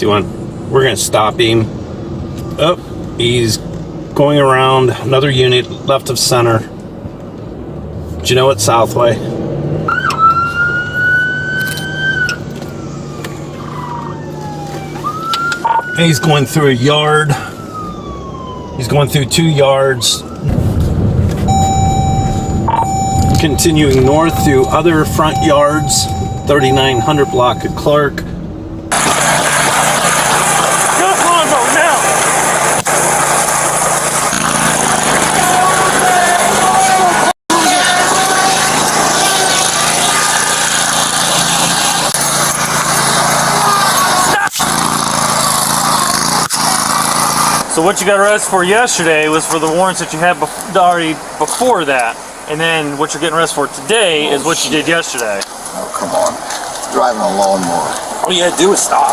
We're gonna stop him. Oh, he's going around another unit left of center. Do you know what Southway? And he's going through a yard. He's going through 2 yards. Continuing north through other front yards. 3900 block of Clark. So what you got arrested for yesterday was for the warrants that you had already before that. And then what you're getting arrested for today is what you did yesterday. Oh, come on. Driving a lawnmower. All you had to do was stop.